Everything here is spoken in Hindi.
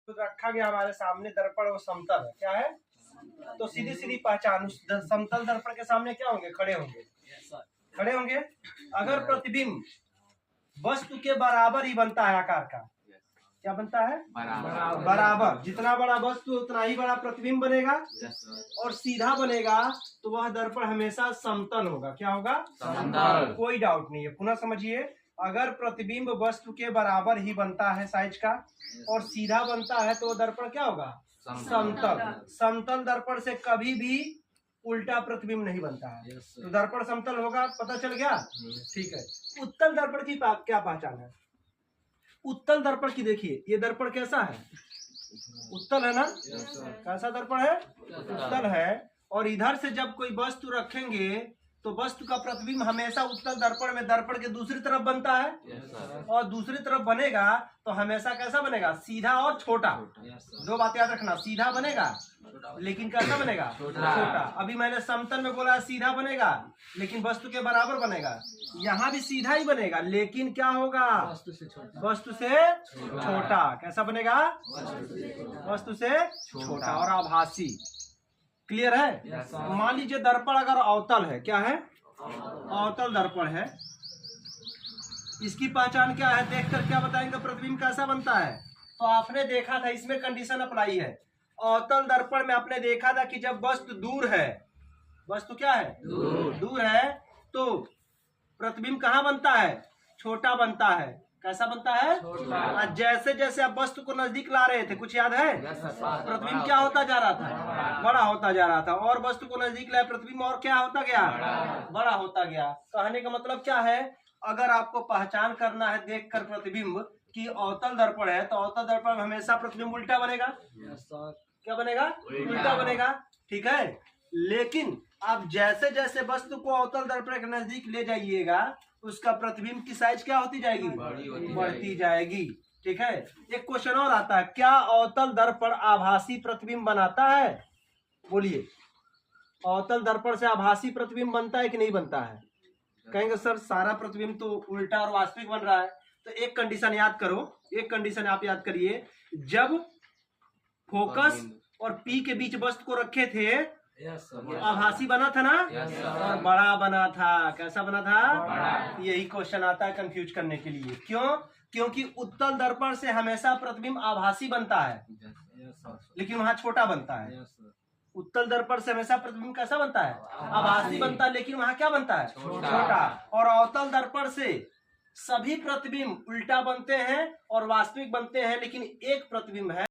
तो रखा गया हमारे सामने दर्पण वो समतल है, क्या है? तो सीधी सीधी पहचान, उस समतल दर्पण के सामने क्या होंगे? खड़े होंगे, खड़े होंगे। अगर प्रतिबिंब वस्तु के बराबर ही बनता है, आकार का क्या बनता है? बराबर। जितना बड़ा वस्तु उतना ही बड़ा प्रतिबिंब बनेगा और सीधा बनेगा, तो वह दर्पण हमेशा समतल होगा। क्या होगा? समतल। कोई डाउट नहीं है। पुनः समझिए, अगर प्रतिबिंब वस्तु के बराबर ही बनता है साइज का और सीधा बनता है, तो दर्पण क्या होगा? समतल। समतल दर्पण से कभी भी उल्टा प्रतिबिंब नहीं बनता है, तो दर्पण समतल होगा। पता चल गया? ठीक है। उत्तल दर्पण की क्या पहचान है? उत्तल दर्पण की देखिए, ये दर्पण कैसा है? उत्तल है ना? कैसा दर्पण है? उत्तल है। और इधर से जब कोई वस्तु रखेंगे तो वस्तु का प्रतिबिंब हमेशा उत्तल दर्पण में दर्पण के दूसरी तरफ बनता है और दूसरी तरफ बनेगा तो हमेशा कैसा बनेगा? सीधा और छोटा। दो बात याद रखना, सीधा बनेगा लेकिन कैसा बनेगा? छोटा। अभी मैंने समतल में बोला सीधा बनेगा लेकिन वस्तु के बराबर बनेगा। यहाँ भी सीधा ही बनेगा लेकिन क्या होगा? वस्तु से छोटा। कैसा बनेगा? वस्तु से छोटा और आभासी। क्लियर है? मान लीजिए दर्पण अगर अवतल है, क्या है? अवतल दर्पण है। इसकी पहचान क्या है? देखकर क्या बताएंगे प्रतिबिंब कैसा बनता है? तो आपने देखा था, इसमें कंडीशन अप्लाई है। अवतल दर्पण में आपने देखा था कि जब वस्तु दूर है, वस्तु क्या है? दूर है, तो प्रतिबिंब कहाँ बनता है? छोटा बनता है। कैसा बनता है? जैसे जैसे आप वस्तु को नजदीक ला रहे थे, कुछ याद है? प्रतिबिंब क्या होता जा रहा था? बड़ा होता जा रहा था। और वस्तु को नजदीक लाए, प्रतिबिंब और क्या होता गया? बड़ा होता गया। कहने का मतलब क्या है? अगर आपको पहचान करना है देखकर प्रतिबिंब कि अवतल दर्पण है, तो अवतल दर्पण में हमेशा प्रतिबिंब उल्टा बनेगा। क्या बनेगा? उल्टा बनेगा। ठीक है। लेकिन आप जैसे जैसे वस्तु को अवतल दर्पण के नजदीक ले जाइएगा, उसका प्रतिबिंब की साइज क्या होती जाएगी? बढ़ती जाएगी। ठीक है। एक क्वेश्चन और आता है, क्या अवतल दर्पण आभासी प्रतिबिंब बनाता है? बोलिए, अवतल दर्पण से आभासी प्रतिबिंब बनता है कि नहीं बनता है? कहेंगे सर सारा प्रतिबिंब तो उल्टा और वास्तविक बन रहा है। तो एक कंडीशन याद करो, एक कंडीशन आप याद करिए। जब फोकस और पी के बीच वस्तु को रखे थे, आभासी बना था ना? और बड़ा बना था। कैसा बना था? यही क्वेश्चन आता है कंफ्यूज करने के लिए। क्यों? क्योंकि उत्तल दर्पण से हमेशा प्रतिबिंब आभासी बनता है लेकिन वहां छोटा बनता है। उत्तल दर्पण से हमेशा प्रतिबिंब कैसा बनता है? आभासी बनता है लेकिन वहां क्या बनता है? छोटा। और अवतल दर्पण से सभी प्रतिबिंब उल्टा बनते हैं और वास्तविक बनते हैं, लेकिन एक प्रतिबिंब है